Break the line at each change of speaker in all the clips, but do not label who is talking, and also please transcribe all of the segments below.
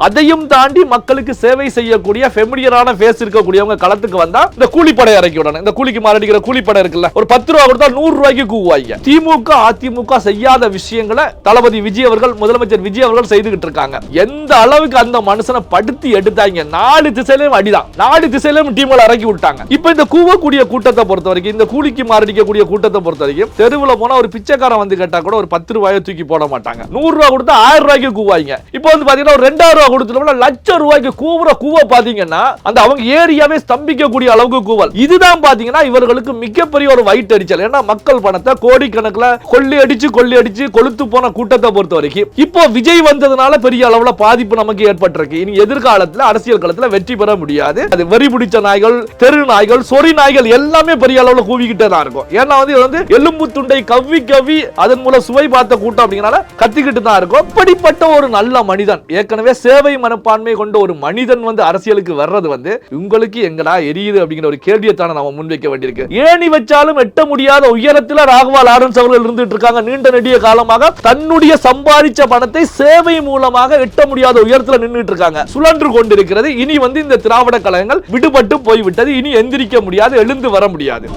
அதையும் தாண்டி மக்களுக்கு சேவை செய்யக்கூடிய ஃபெமிலியரான ஃபேஸ் இருக்கக்கூடியவங்க களத்துக்கு வந்தா இந்த கூலிப்படை இறக்கி விடணும். இந்த கூலிக்கு மாரடிக்கிற கூலிப்படை இருக்குல்ல, ஒரு 10 ரூபா கொடுத்தா 100 ரூபாய்க்கு கூவாங்க. திமுக அதிமுக செய்யாத விஷயங்களை தளபதி விஜய் அவர்கள், முதலமைச்சர் விஜய் அவர்கள் செய்துகிட்டு இருக்காங்க. எந்த அளவுக்கு அந்த மனுஷனை படுத்தி எடுத்தாங்க. 4 திசையிலும் அடிதான், 4 திசையிலும் டீம்களை இறக்கி விட்டாங்க. இப்ப இந்த கூவக்கூடிய கூட்டத்தை பொறுத்த வரைக்கும், இந்த கூலிக்கு மாரடிக்கக்கூடிய கூட்டத்தை பொறுத்த வரைக்கும், தெருவுல போனா ஒரு பிச்சைக்காரன் வந்து கேட்டா கூட ஒரு 10 ரூபாயை தூக்கி போட மாட்டாங்க. 100 ரூபாய் கொடுத்தா 1000 ரூபாய்க்கு கூவாங்க. இப்போ வந்து பாத்தீங்கன்னா ஒரு 2000 ரூபாய் கொடுத்துட்டோம்னா லட்சம் ரூபாய்க்கு கூவ பாத்தீங்கன்னா அந்த அவங்க ஏரியாவே ஸ்தம்பிக்கக்கூடிய அளவுக்கு கூவல். இதுதான் பாத்தீங்கன்னா இவர்களுக்கு மிகப்பெரிய ஒரு வயிற்று அடிச்சல். ஏன்னா மக்கள் பணத்தை கோடிக்கணக்கில் கொள்ளி அடிச்சு கொளுத்து போன கூட்டத்தை பொறுத்த வரைக்கும் இப்போ விஜய் வந்ததுனால பெரிய அளவுல பாதிப்பு நமக்கு ஏற்பட்டிருக்கு. இனி எதிர்காலத்தில் அரசியல் களத்தில் வெற்றி பெற முடியாது. அது வெறி பிடிச்ச நாய்கள், தெரு நாய்கள், சொறி நாய்கள் எல்லாமே பெரிய அளவுல கூவிக்கிட்டே தான் இருக்கும். ஏன்னா வந்து எலும்பு துண்டை கவ்வி அதன் மூலம் சுவை பார்த்த கூட்டம் அப்படிங்கறனால கத்திக்கிட்டு தான் இருக்கும். இப்படிப்பட்ட ஒரு நல்ல மனிதன், ஏற்கனவே சேவை மனப்பான்மை கொண்ட ஒரு மனிதன் வந்து அரசியலுக்கு வர்றது வந்து உங்களுக்கு எங்கடா எரியுது அப்படிங்கிற ஒரு கேள்வியை தானே நாம முன்வைக்க வேண்டியிருக்கு. ஏணி வச்சாலும் எட்ட முடியாத உயரத்தில் ராகவா லாரன்ஸ் அவர்கள் இருந்துட்டு இருக்காங்க. நீண்ட நெடிய காலமாக தன்னுடைய சம்பாதிச்ச பணத்தை சேவை மூலமாக எட்ட முடியாத உயரத்தில் நின்றுட்டு இருக்காங்க. சுழன்று கொண்டிருக்கிறது. இனி வந்து இந்த திராவிட கழகங்கள் விடுபட்டு போய்விட்டது. இனி எந்திரிக்க முடியாது, எழுந்து வர முடியாது.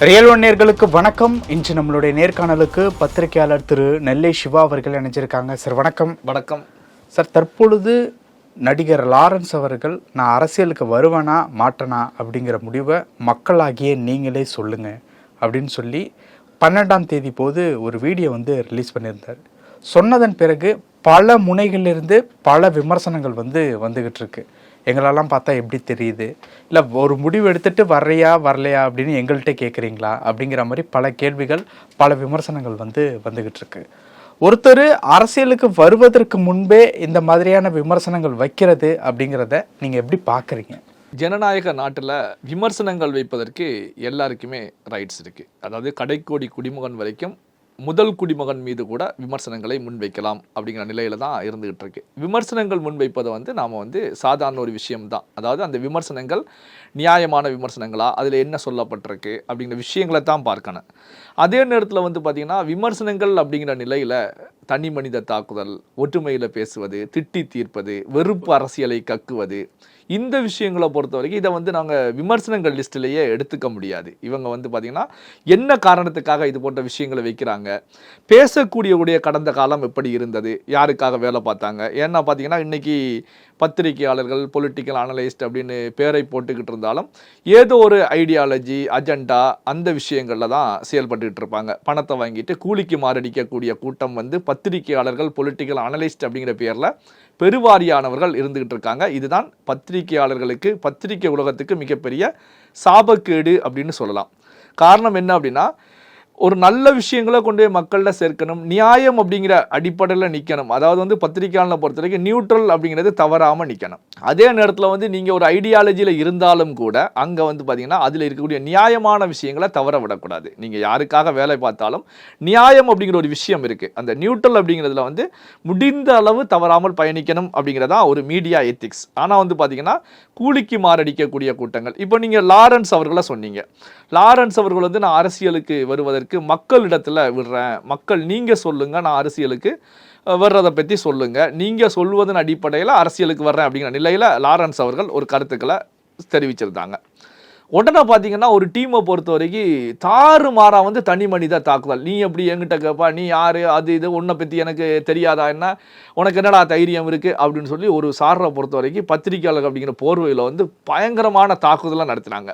ரியல் ஒன் நேயர்களுக்கு வணக்கம். இன்று நம்மளுடைய நேர்காணலுக்கு பத்திரிகையாளர் திரு நெல்லை சிவா அவர்கள் இணைஞ்சிருக்காங்க. சார் வணக்கம்.
வணக்கம்
சார். தற்பொழுது நடிகர் லாரன்ஸ் அவர்கள் நான் அரசியலுக்கு வருவேனா மாட்டேனா அப்படிங்கிற முடிவை மக்களாகிய நீங்களே சொல்லுங்க அப்படின்னு சொல்லி 12ஆம் தேதி போது ஒரு வீடியோ வந்து ரிலீஸ் பண்ணியிருந்தார். சொன்னதன் பிறகு பல முனைகளிலிருந்து பல விமர்சனங்கள் வந்துகிட்டு இருக்கு. எங்களெல்லாம் பார்த்தா எப்படி தெரியுது, இல்லை ஒரு முடிவு எடுத்துட்டு வரலையா அப்படின்னு எங்கள்கிட்ட கேட்குறீங்களா அப்படிங்கிற மாதிரி பல கேள்விகள், பல விமர்சனங்கள் வந்துகிட்டு இருக்கு. ஒருத்தர் அரசியலுக்கு வருவதற்கு முன்பே இந்த மாதிரியான விமர்சனங்கள் வைக்கிறது அப்படிங்கிறத நீங்கள் எப்படி பார்க்குறீங்க?
ஜனநாயக நாட்டில் விமர்சனங்கள் வைப்பதற்கு எல்லாருக்குமே ரைட்ஸ் இருக்குது. அதாவது கடைக்கோடி குடிமகன் வரைக்கும் முதல் குடிமகன் மீது கூட விமர்சனங்களை முன்வைக்கலாம் அப்படிங்கிற நிலையில தான் இருந்துகிட்டு இருக்கு. விமர்சனங்கள் முன்வைப்பதை வந்து நாம் வந்து சாதாரண ஒரு விஷயம்தான். அதாவது அந்த விமர்சனங்கள் நியாயமான விமர்சனங்களா, அதில் என்ன சொல்லப்பட்டிருக்கு அப்படிங்கிற விஷயங்களை தான் பார்க்கணும். அதே நேரத்தில் வந்து பார்த்திங்கன்னா விமர்சனங்கள் அப்படிங்கிற நிலையில் தனி மனித தாக்குதல், ஒற்றுமையில் பேசுவது, திட்டி தீர்ப்பது, வெறுப்பு அரசியலை கக்குவது, இந்த விஷயங்களை பொறுத்த வரைக்கும் இதை வந்து நாங்கள் விமர்சனங்கள் லிஸ்ட்டிலேயே எடுத்துக்க முடியாது. இவங்க வந்து பார்த்திங்கன்னா என்ன காரணத்துக்காக இது போன்ற விஷயங்களை வைக்கிறாங்க, பேசக்கூடியவுடைய கடந்த காலம் எப்படி இருந்தது, யாருக்காக வேலை பார்த்தாங்க. ஏன்னா பார்த்திங்கன்னா இன்றைக்கி பத்திரிகையாளர்கள், பொலிட்டிக்கல் அனலிஸ்ட் அப்படின்னு பேரை போட்டுக்கிட்டு இருந்தாலும் ஏதோ ஒரு ஐடியாலஜி, அஜெண்டா, அந்த விஷயங்களில் தான் செயல்பட்டுக்கிட்டு இருப்பாங்க. பணத்தை வாங்கிட்டு கூலிக்கு மாரடிக்கக்கூடிய கூட்டம் வந்து பத்திரிகையாளர்கள், பொலிட்டிக்கல் அனலிஸ்ட் அப்படிங்கிற பேரில் பெருவாரியானவர்கள் இருந்துகிட்டு இருக்காங்க. இதுதான் பத்திரிகையாளர்களுக்கு, பத்திரிகை உலகத்துக்கு மிகப்பெரிய சாபக்கேடு அப்படின்னு சொல்லலாம். காரணம் என்ன அப்படின்னா, ஒரு நல்ல விஷயங்களை கொண்டு போய் மக்களில் சேர்க்கணும், நியாயம் அப்படிங்கிற அடிப்படையில் நிற்கணும். அதாவது வந்து பத்திரிகையாளனை பொறுத்த வரைக்கும் நியூட்ரல் அப்படிங்கிறது தவறாமல் நிற்கணும். அதே நேரத்தில் வந்து நீங்கள் ஒரு ஐடியாலஜியில் இருந்தாலும் கூட அங்கே வந்து பார்த்தீங்கன்னா அதில் இருக்கக்கூடிய நியாயமான விஷயங்களை தவற விடக்கூடாது. நீங்கள் யாருக்காக வேலை பார்த்தாலும் நியாயம் அப்படிங்கிற ஒரு விஷயம் இருக்குது. அந்த நியூட்ரல் அப்படிங்கிறதுல வந்து முடிந்த அளவு தவறாமல் பயணிக்கணும் அப்படிங்கிறதா ஒரு மீடியா எத்திக்ஸ். ஆனால் வந்து பார்த்தீங்கன்னா கூலிக்கு மாரடிக்கக்கூடிய கூட்டங்கள், இப்போ நீங்கள் லாரன்ஸ் அவர்களை சொன்னீங்க. லாரன்ஸ் அவர்கள் வந்து நான் அரசியலுக்கு வருவதற்கு மக்களிடத்தில் விடுறேன், மக்கள் நீங்கள் சொல்லுங்கள், நான் அரசியலுக்கு வர்றதை பற்றி சொல்லுங்கள், நீங்கள் சொல்வதன் அடிப்படையில் அரசியலுக்கு வர்றேன் அப்படிங்கிற நிலையில் லாரன்ஸ் அவர்கள் ஒரு கருத்துக்களை தெரிவிச்சிருந்தாங்க. உடனே பார்த்தீங்கன்னா ஒரு டீமை பொறுத்த வரைக்கும் தாறுமாறா வந்து தனி மனித தாக்குதல். நீ எப்படி என்கிட்ட கேட்பா, நீ யார், அது இது உன்னை பற்றி எனக்கு தெரியாதா, என்ன உனக்கு என்னடா தைரியம் இருக்குது அப்படின்னு சொல்லி ஒரு சாரை பொறுத்த வரைக்கும் பத்திரிகையாளர்கள் அப்படிங்கிற போர்வையில் வந்து பயங்கரமான தாக்குதலாக நடத்தினாங்க.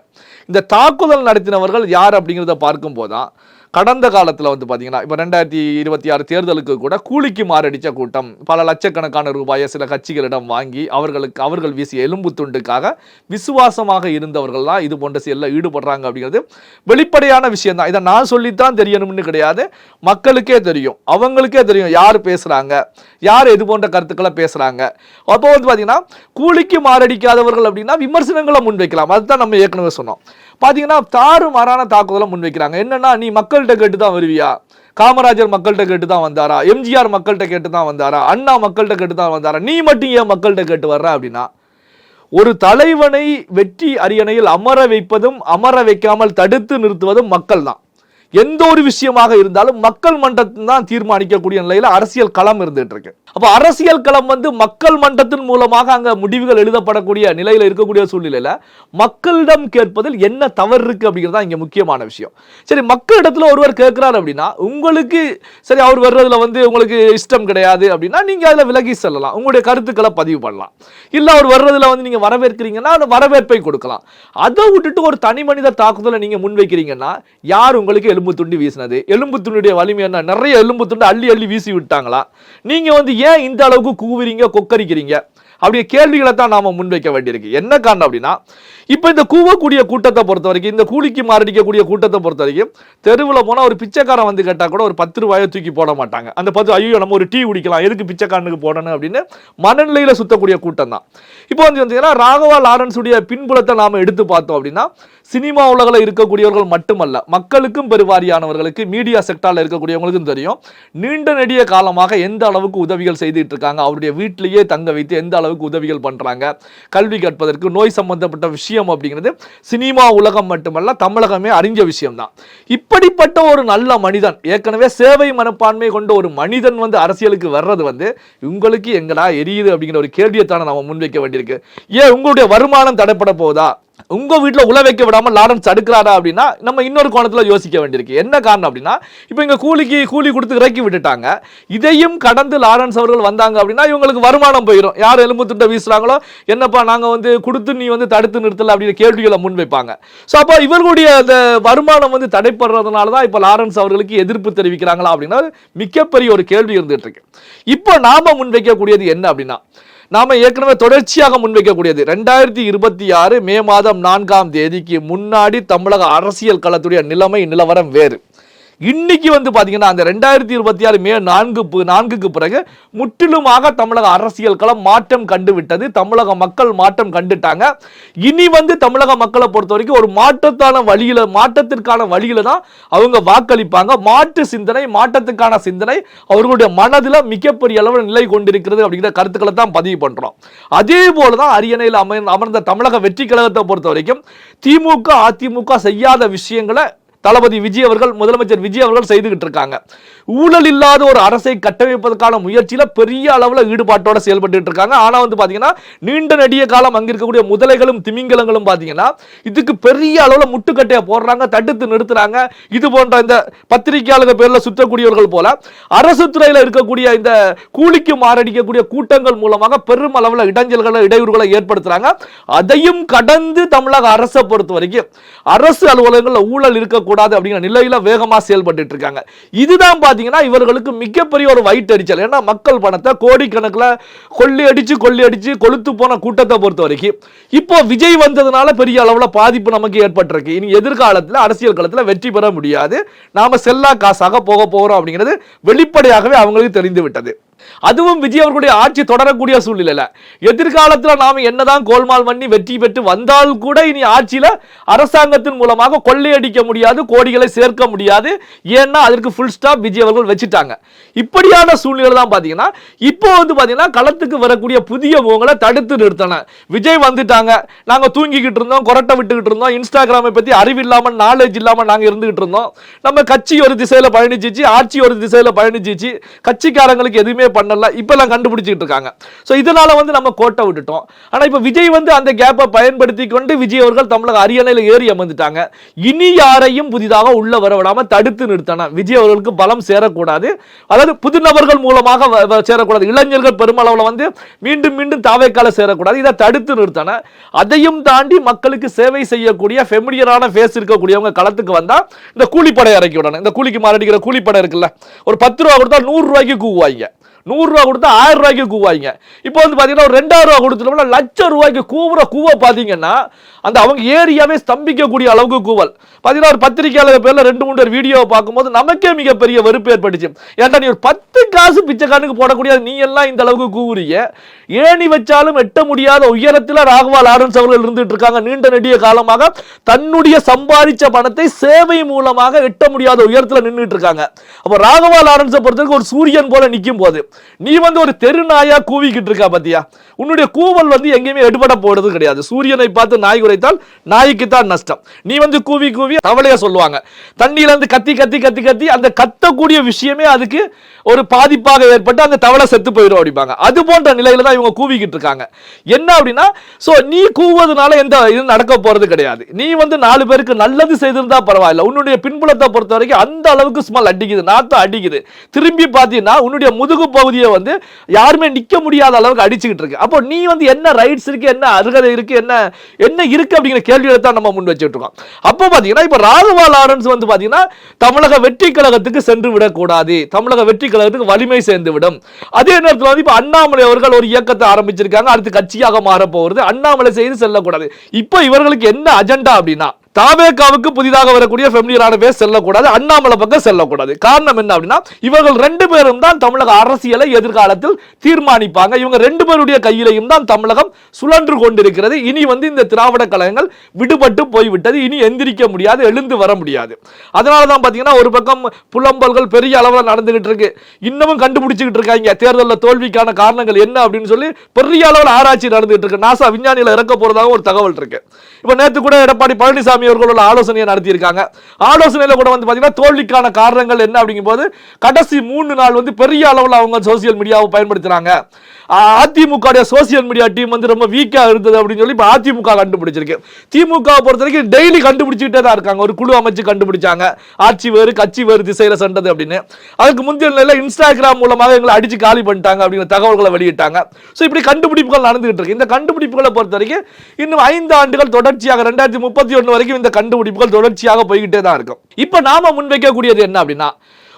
இந்த தாக்குதல் நடத்தினவர்கள் யார் அப்படிங்கிறத பார்க்கும்போது தான் கடந்த காலத்தில் வந்து பார்த்தீங்கன்னா இப்போ 2026 தேர்தலுக்கு கூட கூலிக்கு மாரடித்த கூட்டம் பல லட்சக்கணக்கான ரூபாயை சில கட்சிகளிடம் வாங்கி அவர்கள் வீசிய எலும்பு துண்டுக்காக விசுவாசமாக இருந்தவர்கள்லாம் இது போன்ற செயலில் ஈடுபடுறாங்க அப்படிங்கிறது வெளிப்படையான விஷயம் தான். இதை நான் சொல்லித்தான் தெரியணும்னு கிடையாது, மக்களுக்கே தெரியும், அவங்களுக்கே தெரியும் யார் பேசுகிறாங்க, யார் எது போன்ற கருத்துக்களை பேசுகிறாங்க. அப்போ வந்து பார்த்தீங்கன்னா கூலிக்கு மாரடிக்காதவர்கள் அப்படின்னா விமர்சனங்களை முன்வைக்கலாம். அதுதான் நம்ம ஏற்கனவே சொன்னோம். பார்த்தீங்கன்னா தாறுமாறான தாக்குதலை முன்வைக்கிறாங்க. என்னன்னா, நீ மக்கள்கிட்ட கேட்டு தான் வருவியா, காமராஜர் மக்கள்கிட்ட கேட்டு தான் வந்தாரா, எம்ஜிஆர் மக்கள்கிட்ட கேட்டு தான் வந்தாரா, அண்ணா மக்கள்கிட்ட கேட்டு தான் வந்தாரா, நீ மட்டும் ஏன் மக்கள்கிட்ட கேட்டு வர்ற அப்படின்னா ஒரு தலைவனை வெற்றி அரியணையில் அமர வைப்பதும் அமர வைக்காமல் தடுத்து நிறுத்துவதும் மக்கள் தான். எந்த ஒரு விஷயமாக இருந்தாலும் மக்கள் மன்றத்தின் தான் தீர்மானிக்கக்கூடிய நிலையில அரசியல் களம் இருந்துட்டு இருக்கு. அப்ப அரசியல் களம் மக்கள் மன்றத்தின் மூலமாக அங்க முடிவுகள் எழுதப்படக்கூடிய நிலையில இருக்கக்கூடிய சூழ்நிலையில மக்களிடம் கேட்பதில் என்ன தவறு இருக்கு அப்படிங்கிறது இங்க முக்கியமான விஷயம். சரி, மக்களிடத்துல ஒருவர் கேட்கிறார் அப்படின்னா உங்களுக்கு சரி அவர் வர்றதுல உங்களுக்கு இஷ்டம் கிடையாது அப்படின்னா நீங்க அதுல விலகி செல்லலாம், உங்களுடைய கருத்துக்களை பதிவு பண்ணலாம். இல்ல அவர் வர்றதுல நீங்க வரவேற்கிறீங்கன்னா அந்த வரவேற்பை கொடுக்கலாம். அதை விட்டுட்டு ஒரு தனி மனித தாக்குதலை நீங்க முன்வைக்கிறீங்கன்னா யார் உங்களுக்கு எலும்பு துண்டு வீசினது? எலும்பு துண்டுடைய வலிமை என்ன? நிறைய எலும்பு துண்டு அள்ளி அள்ளி வீசி விட்டாங்களா? நீங்க ஏன் இந்த அளவுக்கு கூவுறீங்க, கொக்கரிக்கிறீங்க? அப்படியே கேள்விகளை தான் நாம முன்வைக்க வேண்டியிருக்கு. என்ன காரணம் அப்படின்னா, இப்ப இந்த கூவக்கூடிய கூட்டத்தை பொறுத்த வரைக்கும், இந்த கூலிக்கு மாரடிக்கக்கூடிய கூட்டத்தை பொறுத்த வரைக்கும், தெருவில் போனா ஒரு பிச்சைக்காரன் கேட்டா கூட ஒரு 10 ரூபாயை தூக்கி போட மாட்டாங்க. அந்த 10 ஐயோ நம்ம ஒரு டீ குடிக்கலாம், எதுக்கு பிச்சைக்காரனுக்கு போடணும் அப்படின்னு மனநிலையில சுத்தக்கூடிய கூட்டம் தான். இப்போ ராகவா லாரன்ஸ் உடைய பின்புலத்தை நாம எடுத்து பார்த்தோம் அப்படின்னா, சினிமா உலகில் இருக்கக்கூடியவர்கள் மட்டுமல்ல, மக்களுக்கும் பெருவாரியானவர்களுக்கு, மீடியா செக்டார்ல இருக்கக்கூடியவங்களுக்கும் தெரியும் நீண்ட நெடிய காலமாக எந்த அளவுக்கு உதவிகள் செய்துட்டு இருக்காங்க. அவருடைய வீட்டிலேயே தங்க வைத்து எந்த அளவுக்கு உதவிகள் பண்றாங்க. கல்வி கற்பதற்கு, நோய் சம்பந்தப்பட்ட விஷயம் அப்படிங்கிறது சினிமா உலகம் மட்டுமல்ல தமிழகமே அறிஞ்ச விஷயம் தான். இப்படிப்பட்ட ஒரு நல்ல மனிதன், ஏற்கனவே சேவை மனப்பான்மை கொண்ட ஒரு மனிதன் அரசியலுக்கு வர்றது உங்களுக்கு எங்கடா எரியுது அப்படிங்கிற ஒரு கேள்வியை தானே நம்ம முன்வைக்க வேண்டியிருக்கு. ஏன் உங்களுடைய வருமானம் தடைப்பட போகுதா? உங்க வீட்டில் உழ வைக்க விடாம லாரன்ஸ் தடுக்கிறாரா அப்படின்னா நம்ம இன்னொரு கோணத்தில் யோசிக்க வேண்டியிருக்கு. என்ன காரணம் அப்படின்னா, இப்போ இங்க கூலி கொடுத்து இறக்கி விட்டுட்டாங்க. இதையும் கடந்து லாரன்ஸ் அவர்கள் வந்தாங்க அப்படின்னா இவங்களுக்கு வருமானம் போயிடும். யார் எலும்பு துண்டை வீசுறாங்களோ, என்னப்பா நாங்க கொடுத்து நீ தடுத்து நிறுத்தல அப்படிங்கிற கேள்விகளை முன்வைப்பாங்க. ஸோ அப்போ இவர்களுடைய அந்த வருமானம் தடைப்படுறதுனால தான் இப்போ லாரன்ஸ் அவர்களுக்கு எதிர்ப்பு தெரிவிக்கிறாங்களா அப்படின்னா மிகப்பெரிய ஒரு கேள்வி இருந்துட்டு இருக்கு. இப்போ நாம முன்வைக்கக்கூடியது என்ன அப்படின்னா, நாம ஏற்கனவே தொடர்ச்சியாக முன்வைக்கக்கூடியது 2026 மே மாதம் 4ஆம் தேதிக்கு முன்னாடி தமிழக அரசியல் களத்துடைய நிலவரம் வேறு. இன்னைக்கு பாத்தீங்கன்னா அந்த 2026 மே 4க்கு பிறகு முற்றிலுமாக தமிழக அரசியல் களம் மாற்றம் கண்டு விட்டது. தமிழக மக்கள் மாற்றம் கண்டுட்டாங்க. இனி தமிழக மக்களை பொறுத்த வரைக்கும் ஒரு மாற்றத்திற்கான வழியில தான் அவங்க வாக்களிப்பாங்க. மாற்று சிந்தனை, மாற்றத்துக்கான சிந்தனை அவர்களுடைய மனதில் மிகப்பெரிய அளவில் நிலை கொண்டிருக்கிறது அப்படிங்கிற கருத்துக்களை தான் பதிவு பண்றோம். அதே போலதான் அரியணையில் அமர்ந்த தமிழக வெற்றி கழகத்தை பொறுத்த வரைக்கும் திமுக, அதிமுக செய்யாத விஷயங்களை தளபதி விஜய் அவர்கள், முதலமைச்சர் விஜய் அவர்கள் செய்துகிட்டு இருக்காங்க. ஊழல் இல்லாத ஒரு அரசை கட்டமைப்பதற்கான முயற்சியில பெரிய அளவில் ஈடுபாட்டோட செயல்பட்டு இருக்காங்க. ஆனா பாத்தீங்கன்னா நீண்ட நெடிய காலம் அங்க இருக்கக்கூடிய முதலைகளும் திமிங்கலங்களும் பாத்தீங்கன்னா இதுக்கு பெரிய அளவில் முட்டுக்கட்டையை போடுறாங்க, தடுத்து நிறுத்துறாங்க. இது போன்ற இந்த பத்திரிகையாளர்கள் பேர்ல சுற்றக்கூடியவர்கள் போல அரசு துறையில இருக்கக்கூடிய இந்த கூலிக்கு மாரடிக்கக்கூடிய கூட்டங்கள் மூலமாக பெரும் அளவில் இடைஞ்சல்களை, இடையூறுகளை ஏற்படுத்துறாங்க. அதையும் கடந்து தமிழக அரசை பொறுத்த வரைக்கும் அரசு அலுவலகங்களில் ஊழல் இருக்கக்கூடாது அப்படிங்கிற நிலையில வேகமா செயல்பட்டு இருக்காங்க. இதுதான் பாத்தீங்கன்னா இவர்களுக்கு மிகப்பெரிய ஒரு வயிற்று எரிச்சல். ஏன்னா மக்கள் பணத்தை கோடிக்கணக்கில் கொள்ளி அடிச்சு கொளுத்து போன கூட்டத்தை பொறுத்த வரைக்கும் இப்போ விஜய் வந்ததுனால பெரிய அளவுல பாதிப்பு நமக்கு ஏற்பட்டிருக்கு. இனி எதிர்காலத்தில் அரசியல் களத்தில் வெற்றி பெற முடியாது, நாம செல்லா காசாக போக போறோம் அப்படிங்கிறது வெளிப்படையாகவே அவங்களுக்கு தெரிந்து விட்டது. அதுவும் விஜய் அவர்களுடைய ஆட்சி தொடரக்கூடிய சூழ்நிலையில எதிர்காலத்தில் நாம என்னதான் கோல்மால் பண்ணி வெற்றி பெற்று வந்தால் கூட இனி ஆட்சியில அரசாங்கத்தின் மூலமாக கொள்ளையடிக்க முடியாது, கோடிகளை சேர்க்க முடியாது. ஏன்னா அதற்கு ஃபுல் ஸ்டாப் விஜய் அவர்கள் வச்சுட்டாங்க. இப்படியான சூழ்நிலை தான் பாத்தீங்கன்னா இப்போ பாத்தீங்கன்னா களத்துக்கு வரக்கூடிய புதிய முகங்களை தடுத்து நிறுத்தணும். விஜய் வந்துட்டாங்க, நாங்க தூங்கிக்கிட்டு இருந்தோம், கொரட்டை விட்டுக்கிட்டு இருந்தோம், இன்ஸ்டாகிராமை பத்தி அறிவில்லாம நாலேஜ் இல்லாம நாங்க இருந்துகிட்டு இருந்தோம். நம்ம கட்சி ஒரு திசையில பயணிச்சிச்சு, ஆட்சி ஒரு திசையில பயணிச்சிச்சு, கட்சிக்காரங்களுக்கு எதுவுமே பண்ணல, இப்பெல்லாம் கண்டுபிடிச்சிட்டு இருக்காங்க. சோ இதனால நம்ம கோட்டை விட்டுட்டோம். ஆனா இப்ப விஜய் அந்த கேப்பை பயன்படுத்தி கொண்டு விஜய் அவர்கள் தமிழக அரியணையில் ஏறி அமர்ந்துட்டாங்க. இனி யாரையும் புதிதாக உள்ள வரவிடாம தடுத்து நிறுத்தணும். விஜய் அவர்களுக்கு பலம் சேரக்கூடாது, அதாவது புது நபர்கள் மூலமாக சேரக்கூடாது, இளைஞர்கள் பெருமளவுல மீண்டும் மீண்டும் தாவேக்கால சேரக்கூடாது. இதை தடுத்து நிறுத்தணும். அதையும் தாண்டி மக்களுக்கு சேவை செய்யக்கூடிய ஃபெமிலியரான ஃபேஸ் இருக்கக்கூடியவங்க களத்துக்கு வந்தா இந்த கூலிப்படை இறக்கி விடணும். இந்த கூலிக்கு மாரடிக்கிற கூலிப்படை இருக்குல்ல, ஒரு 10 ரூபா கொடுத்தா 100 ரூபாய்க்கு கூவாங்க, 100 ரூபா கொடுத்தா 1000 ரூபாய்க்கு கூவாங்க. இப்போ பாத்தீங்கன்னா ஒரு 2000 ரூபா கொடுத்துட்டோம்னா லட்சம் ரூபாய்க்கு கூவ பாத்தீங்கன்னா அந்த அவங்க ஏரியாவே ஸ்தம்பிக்கக்கூடிய அளவுக்கு கூவல். பாத்தீங்கன்னா ஒரு பத்திரிகையாளர் பேர்ல 2-3 வீடியோவை பார்க்கும்போது நமக்கே மிகப்பெரிய வெறுப்பு ஏற்பட்டுச்சு. ஏன்டா நீ ஒரு 10 காசு பிச்சைக்காரனுக்கு போடக்கூடிய நீ எல்லாம் இந்த அளவுக்கு கூவுறீங்க, ஏணி வச்சாலும் எட்ட முடியாத உயரத்தில் ராகவா லாரன்ஸ் அவர்கள் இருந்துட்டு இருக்காங்க. நீண்ட நெடிய காலமாக தன்னுடைய சம்பாதிச்ச பணத்தை சேவை மூலமாக எட்ட முடியாத உயரத்தில் நின்றுட்டு இருக்காங்க. அப்ப ராகவா லாரன்ஸை பொறுத்தவரைக்கும் ஒரு சூரியன் போல நிற்கும் போது நீ வந்து ஒரு தெரு நாயா கூவிக்கிட்டு இருக்கா பாத்தியா, உன்னுடைய கூவல் வந்து எங்கேயுமே எடுபட போறது கிடையாது. சூரியனை பார்த்து நாய் குறைத்தால் நாய்க்கு தான் நஷ்டம். நீ வந்து கூவி கூவி தவளைய சொல்லுவாங்க, தண்ணியில இருந்து கத்தி கத்தி கத்தி கத்தி அந்த கத்தக்கூடிய விஷயமே அதுக்கு ஒரு பாதிப்பாக ஏற்பட்டு அந்த தவளை செத்து போயிடும் அப்படிப்பாங்க. அது போன்ற நிலையில தான் இவங்க கூவிக்கிட்டு இருக்காங்க. என்ன அப்படின்னா, சோ நீ கூவதுனால எந்த இது நடக்க போறது கிடையாது. நீ வந்து 4 பேருக்கு நல்லது செய்திருந்தா பரவாயில்ல, உன்னுடைய பின்புலத்தை பொறுத்த வரைக்கும் அந்த அளவுக்கு ஸ்மெல் அடிக்குது, நாத்தம் அடிக்குது. திரும்பி பார்த்தீங்கன்னா உன்னுடைய முதுகு பகுதியை வந்து யாருமே நிக்க முடியாத அளவுக்கு அடிச்சுக்கிட்டு இருக்கு. அப்போ நீ வந்து என்ன ரைட்ஸ் இருக்கு, என்ன அருகதை இருக்கு, என்ன இருக்கு அப்படிங்கிற கேள்வியை தான் நம்ம முன் வச்சுட்டு இருக்கோம். அப்போ பாத்தீங்கன்னா இப்ப ராகவா லாரன்ஸ் வந்து பாத்தீங்கன்னா தமிழக வெற்றி கழகத்துக்கு சென்று விடக்கூடாது, தமிழக வெற்றி கழகத்துக்கு வலிமை சேர்ந்து விடும். அதே நேரத்தில் வந்து இப்ப அண்ணாமலை அவர்கள் ஒரு இயக்கத்தை ஆரம்பிச்சிருக்காங்க, அடுத்து கட்சியாக மாற போகிறது. அண்ணாமலை செய்து செல்லக்கூடாது. இப்ப இவர்களுக்கு என்ன அஜெண்டா அப்படின்னா, தாவேகாவுக்கு புதிதாக வரக்கூடிய ஃபெமிலியரான பேர் செல்லக்கூடாது, அண்ணாமலை பக்கம் செல்லக்கூடாது. காரணம் என்ன அப்படின்னா, இவர்கள் 2 பேரும் தான் தமிழக அரசியலை எதிர்காலத்தில் தீர்மானிப்பாங்க. இவங்க 2 பேருடைய கையிலையும் தான் தமிழகம் சுழன்று கொண்டிருக்கிறது. இனி வந்து இந்த திராவிட கழகங்கள் விடுபட்டு போய்விட்டது. இனி எந்திரிக்க முடியாது, எழுந்து வர முடியாது. அதனால தான் பாத்தீங்கன்னா ஒரு பக்கம் புலம்பல்கள் பெரிய அளவில் நடந்துகிட்டு இருக்கு. இன்னமும் கண்டுபிடிச்சுக்கிட்டு இருக்காங்க தேர்தலில் தோல்விக்கான காரணங்கள் என்ன அப்படின்னு சொல்லி பெரிய அளவில் ஆராய்ச்சி நடந்துகிட்டு இருக்கு. நாசா விஞ்ஞானிகளை இறக்க போறதாக ஒரு தகவல் இருக்கு. இப்ப நேற்று கூட எடப்பாடி பழனிசாமி அவர்கள் ஆலோசனையை நடத்தி இருக்காங்க. ஆலோசனையில கூட வந்து பாத்தீங்கன்னா தோல்விக்கான காரணங்கள் என்ன அப்படிங்கும்போது கடைசி 3 நாள் வந்து பெரிய அளவில் அவங்க சோசியல் மீடியாவை பயன்படுத்துறாங்க. அதிமுக சோசியல் மீடியா டீம் வந்து ரொம்ப வீக்கா இருந்தது அப்படின்னு சொல்லி அதிமுக கண்டுபிடிச்சிருக்கு. திமுக பொறுத்த வரைக்கும் டெய்லி கண்டுபிடிச்சிட்டே தான் இருக்காங்க. ஒரு குழு அமைச்சு கண்டுபிடிச்சாங்க, ஆட்சி வேறு கட்சி வேறு திசையில சென்றது அப்படின்னு. அதுக்கு முந்தைய நிலையில இன்ஸ்டாகிராம் மூலமாக எங்களை அடிச்சு காலி பண்ணிட்டாங்க அப்படிங்கிற தகவல்களை வெளியிட்டாங்க. ஸோ இப்படி கண்டுபிடிப்புகள் நடந்துகிட்டு இருக்கு. இந்த கண்டுபிடிப்புகளை பொறுத்த வரைக்கும் இன்னும் 5 ஆண்டுகள் தொடர்ச்சியாக 2031 வரைக்கும் இந்த கண்டுபிடிப்புகள் தொடர்ச்சியாக போய்கிட்டே தான் இருக்கும். இப்ப நாம முன்வைக்கக்கூடியது என்ன அப்படின்னா,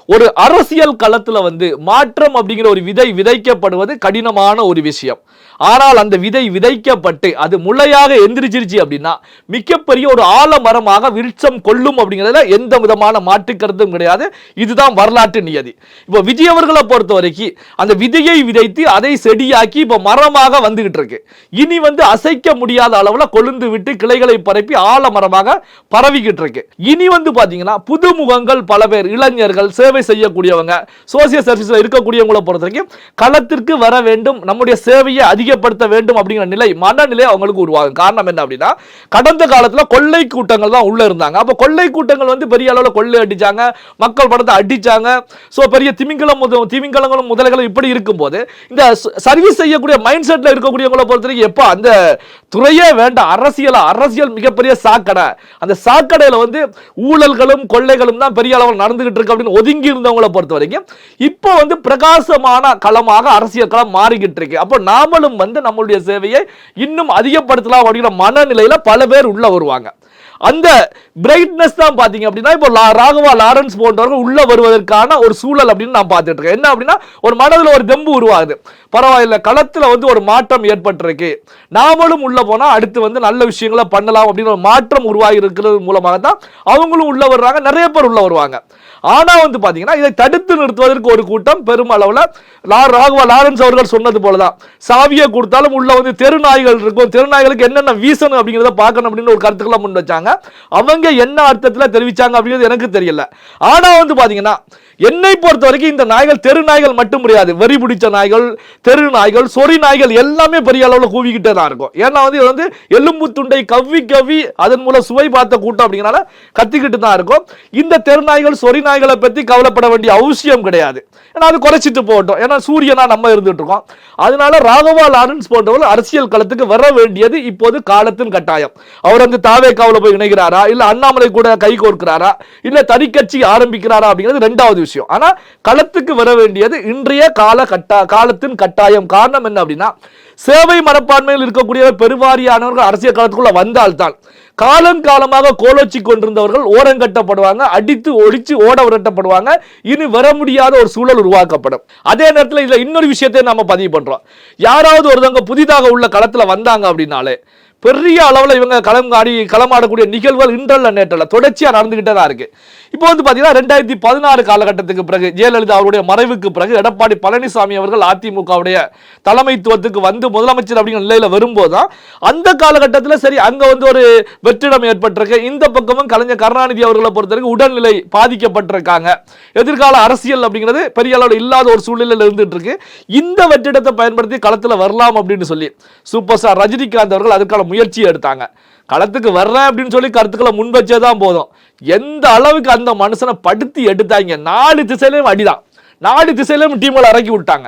ஒரு அரசியல் களத்துல வந்து மாற்றம் அப்படிங்கிற ஒரு விதை விதைக்கப்படுவது கடினமான ஒரு விஷயம். ஆனால் அந்த விதை விதைக்கப்பட்டு அது முளையாக எந்திரிச்சிருச்சு அப்படின்னா மிகப்பெரிய ஒரு ஆலமரமாக விருட்சம் கொள்ளும் அப்படிங்கிறதுல எந்த விதமான மாற்று கருத்தும் கிடையாது. இதுதான் வரலாற்று நியதி. இப்போ விஜய் அவர்களை பொறுத்த வரைக்கும் அந்த விதையை விதைத்து அதை செடியாக்கி இப்போ மரமாக வந்துகிட்டு இருக்கு. இனி வந்து அசைக்க முடியாத அளவுல கொழுந்து விட்டு கிளைகளை பரப்பி ஆலமரமாக பரவிக்கிட்டு இருக்கு. இனி வந்து பாத்தீங்கன்னா புதுமுகங்கள் பல பேர், இளைஞர்கள், சேவை செய்யக்கூடியவங்க, சோசியல் சர்வீஸ்ல இருக்கக்கூடியவங்களை பொறுத்த வரைக்கும் களத்திற்கு வர வேண்டும், நம்முடைய சேவையை அதிகப்படுத்த வேண்டும் அப்படிங்கிற நிலை, மனநிலை அவங்களுக்கு உருவாகும். காரணம் என்ன அப்படின்னா, கடந்த காலத்துல கொள்ளை கூட்டங்கள் தான் உள்ள இருந்தாங்க. அப்ப கொள்ளை கூட்டங்கள் வந்து பெரிய அளவுல கொள்ளை அடிச்சாங்க, மக்கள் பணத்தை அடிச்சாங்க. சோ பெரிய திமிங்கலங்களும் முதலைகளும் இப்படி இருக்கும்போது இந்த சர்வீஸ் செய்யக்கூடிய மைண்ட் செட்ல இருக்கக்கூடியவங்களை பொறுத்த வரைக்கும் எப்ப அந்த துறையே வேண்டாம், அரசியல் மிகப்பெரிய சாக்கடை, அந்த சாக்கடையில வந்து ஊழல்களும் கொள்ளைகளும் தான் பெரிய அளவில் நடந்துகிட்டு இருக்கு அப்படின்னு ஒதுங்கி இருந்தவங்களை பொறுத்த வரைக்கும் இப்போ வந்து பிரகாசமான களமாக அரசியல் களம் மாறிக்கிட்டு இருக்கு. அப்போ நாமளும் வந்து நம்மளுடைய சேவையை இன்னும் அதிகப்படுத்தலாம் அப்படிங்கிற மனநிலையில பல பேர் உள்ள வருவாங்க. அந்த பிரைட்னஸ் தான் பாத்தீங்க அப்படின்னா இப்போ ராகவா லாரன்ஸ் போன்றவர்கள் உள்ள வருவதற்கான ஒரு சூழல் அப்படின்னு நான் பார்த்துட்டு இருக்கேன். என்ன அப்படின்னா ஒரு மனதில் ஒரு தெம்பு உருவாகுது, பரவாயில்ல களத்துல வந்து ஒரு மாற்றம் ஏற்பட்டிருக்கு, நாமளும் உள்ள போனா அடுத்து வந்து நல்ல விஷயங்களை பண்ணலாம் அப்படின்னு ஒரு மாற்றம் உருவாகி இருக்கிறது மூலமாக தான் அவங்களும் உள்ள வர்றாங்க, நிறைய பேர் உள்ள வருவாங்க. ஆனா வந்து பாத்தீங்கன்னா இதை தடுத்து நிறுத்துவதற்கு ஒரு கூட்டம் பெருமளவுல ராகவா லாரன்ஸ் அவர்கள் சொன்னது போலதான், சாவியை கொடுத்தாலும் உள்ள வந்து தெரு நாய்கள் இருக்கும், தெரு நாய்களுக்கு என்னென்ன வீசணும் அப்படிங்கிறத பார்க்கணும் அப்படின்னு ஒரு கருத்துக்களை முன் வச்சாங்க. அவங்க என்ன அர்த்தத்தில் தெரிவிச்சாங்க அப்படிங்கிறது எனக்கு தெரியல. ஆனா வந்து பாத்தீங்கன்னா என்னை பொறுத்த வரைக்கும் இந்த நாய்கள் தெரு நாய்கள் மட்டும் முடியாது, வெறி பிடிச்ச நாய்கள், தெரு நாய்கள், சொறி நாய்கள் எல்லாமே பெரிய அளவில் கூவிக்கிட்டே தான் இருக்கும். ஏன்னா வந்து இது வந்து எலும்பு துண்டை கவ்வி கவ்வி அதன் மூலம் சுவை பார்த்த கூட்டம் அப்படிங்கிறனால கத்திக்கிட்டு தான் இருக்கும். இந்த தெரு நாய்கள், சொறி நாய்களை பற்றி கவலைப்பட வேண்டிய அவசியம் கிடையாது. ஏன்னா அது குறைச்சிட்டு போகட்டும், ஏன்னா சூரியனா நம்ம இருந்துட்டு இருக்கோம். அதனால ராகவா லாரன்ஸ் போன்றவர்கள் அரசியல் களத்துக்கு வர வேண்டியது இப்போது காலத்தின் கட்டாயம். அவர் வந்து தாவேகாவுல போய் இணைகிறாரா, இல்ல அண்ணாமலை கூட கை கோர்க்கிறாரா, இல்ல தனிக்கட்சி ஆரம்பிக்கிறாரா அப்படிங்கிறது 2வது விஷயம். ஆனா களத்துக்கு வர வேண்டியது இன்றைய காலத்தின் கட்டாயம். காரணம் என்ன அப்படின்னா, சேவை மனப்பான்மையில் இருக்கக்கூடிய பெருவாரியானவர்கள் அரசியல் களத்துக்குள்ள வந்தால்தான் காலமாக கோலோச்சி கொண்டிருந்தவர்கள் ஓரங்கட்டப்படுவாங்க, அடித்து ஒழிச்சு ஓட விரட்டப்படுவாங்க, இனி வர முடியாத ஒரு சூழல் உருவாக்கப்படும். அதே நேரத்தில் இதுல இன்னொரு விஷயத்தை நாம பதிவு பண்றோம், யாராவது ஒருத்தவங்க புதிதாக உள்ள களத்துல வந்தாங்க அப்படின்னாலே பெரிய அளவில் இவங்க களமாடக்கூடிய நிகழ்வுகள் இன்றல்ல நேற்றல்ல தொடர்ச்சியா நடந்துகிட்டே தான் இருக்கு. இப்போ வந்து பாத்தீங்கன்னா 2016 காலகட்டத்துக்கு பிறகு ஜெயலலிதா அவருடைய மறைவுக்கு பிறகு எடப்பாடி பழனிசாமி அவர்கள் அதிமுகவுடைய தலைமைத்துவத்துக்கு வந்து முதலமைச்சர் அப்படிங்கிற நிலையில வரும்போதுதான் அந்த காலகட்டத்தில் சரி அங்க வந்து ஒரு வெற்றிடம் ஏற்பட்டிருக்கு. இந்த பக்கமும் கலைஞர் கருணாநிதி அவர்களை பொறுத்தவரைக்கும் உடல்நிலை பாதிக்கப்பட்டிருக்காங்க. எதிர்கால அரசியல் அப்படிங்கிறது பெரிய அளவில் இல்லாத ஒரு சூழ்நிலையில் இருந்துட்டு இருக்கு. இந்த வெற்றிடத்தை பயன்படுத்தி களத்தில் வரலாம் அப்படின்னு சொல்லி சூப்பர் ஸ்டார் ரஜினிகாந்த் அவர்கள் அதுக்கான முயற்சியை எடுத்தாங்க. களத்துக்கு வர்றேன் அப்படின்னு சொல்லி கருத்துக்களை முன் வச்சேதான் போதும். எந்த அளவுக்கு அந்த மனுஷனை படுத்தி எடுத்தாங்க. 4 திசையிலையும் அடிதான், 4 திசையிலையும் டீம்களை இறக்கி விட்டாங்க,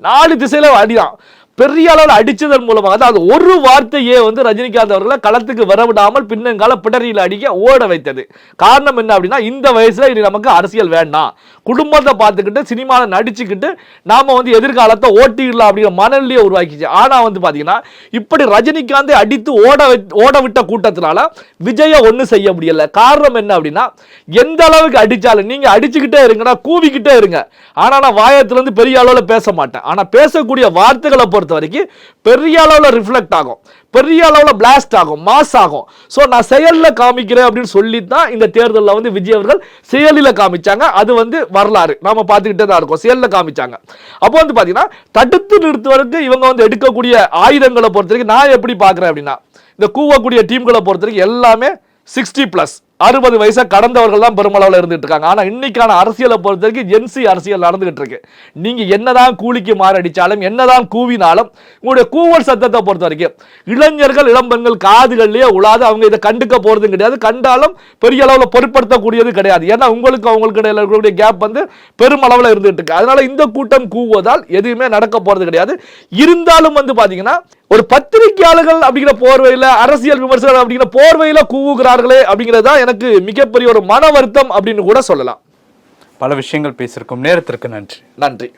4 திசையிலும் அடிதான். பெரிய அளவில் அடிச்சதன் மூலமாக அது ஒரு வார்த்தையே வந்து ரஜினிகாந்த் அவர்களை களத்துக்கு வரவிடாமல் பின்னங்கால பிடரியில் அடிக்க ஓட வைத்தது. காரணம் என்ன அப்படின்னா, இந்த வயசுல இனி நமக்கு அரசியல் வேண்டாம், குடும்பத்தை பார்த்துக்கிட்டு சினிமாவில் நடிச்சுக்கிட்டு நாம வந்து எதிர்காலத்தை ஓட்டிடலாம் அப்படிங்கிற மனநிலையை உருவாக்கிச்சு. ஆனா வந்து பாத்தீங்கன்னா இப்படி ரஜினிகாந்தை அடித்து ஓட விட்ட கூட்டத்தினால விஜயை ஒன்றும் செய்ய முடியல. காரணம் என்ன அப்படின்னா, எந்த அளவுக்கு அடிச்சாலும் நீங்க அடிச்சுக்கிட்டே இருங்கன்னா, கூவிக்கிட்டே இருங்க. ஆனா நான் வாயத்துல இருந்து பெரிய அளவில் பேச மாட்டேன். ஆனா பேசக்கூடிய வார்த்தைகளை பொறுத்த வரைக்கும் பெரிய அளவில் ரிஃப்ளெக்ட் ஆகும், பெரிய அளவில் பிளாஸ்ட் ஆகும், மாஸ் ஆகும். ஸோ நான் செயலில் காமிக்கிறேன் அப்படின்னு சொல்லி தான் இந்த தேர்தலில் வந்து விஜய் அவர்கள் செயலில் காமிச்சாங்க. அது வந்து வரலாறு நாம பார்த்துக்கிட்டே தான் இருக்கோம். செயலில் காமிச்சாங்க. அப்போ வந்து பார்த்தீங்கன்னா தடுத்து நிறுத்துவதற்கு இவங்க வந்து எடுக்கக்கூடிய ஆயுதங்களை பொறுத்த வரைக்கும் நான் எப்படி பார்க்குறேன் அப்படின்னா, இந்த கூவக்கூடிய டீம்களை பொறுத்த வரைக்கும் எல்லாமே 60+ 60 வயசை கடந்தவர்கள் தான் பெருமளவில் இருந்துட்டு இருக்காங்க. ஆனா இன்னைக்கான அரசியலை பொறுத்த வரைக்கும் ஜென்சி அரசியல் நடந்துகிட்டு இருக்கு. நீங்க என்னதான் கூலிக்கு மாரடிச்சாலும் என்னதான் கூவினாலும் உங்களுடைய கூவல் சத்தத்தை பொறுத்த வரைக்கும் இளைஞர்கள் இளம்பெண்கள் காதுகள்லயே உழாது. அவங்க இதை கண்டுக்க போறதும் கிடையாது, கண்டாலும் பெரிய அளவில் பொருட்படுத்தக்கூடியது கிடையாது. ஏன்னா உங்களுக்கு அவங்களுக்கு இடையில இருக்கக்கூடிய கேப் வந்து பெருமளவில் இருந்துட்டு இருக்கு. அதனால இந்த கூட்டம் கூவுவதால் எதுவுமே நடக்க போறது கிடையாது. இருந்தாலும் வந்து பாத்தீங்கன்னா ஒரு பத்திரிகையாளர்கள் அப்படிங்கிற போர்வையில, அரசியல் விமர்சகர்கள் அப்படிங்கிற போர்வையில கூவுகிறார்களே அப்படிங்கிறதா எனக்கு மிகப்பெரிய ஒரு மன வருத்தம் அப்படின்னு கூட சொல்லலாம்.
பல விஷயங்கள் பேசியிருக்கோம். நேரத்திற்கு நன்றி.
நன்றி.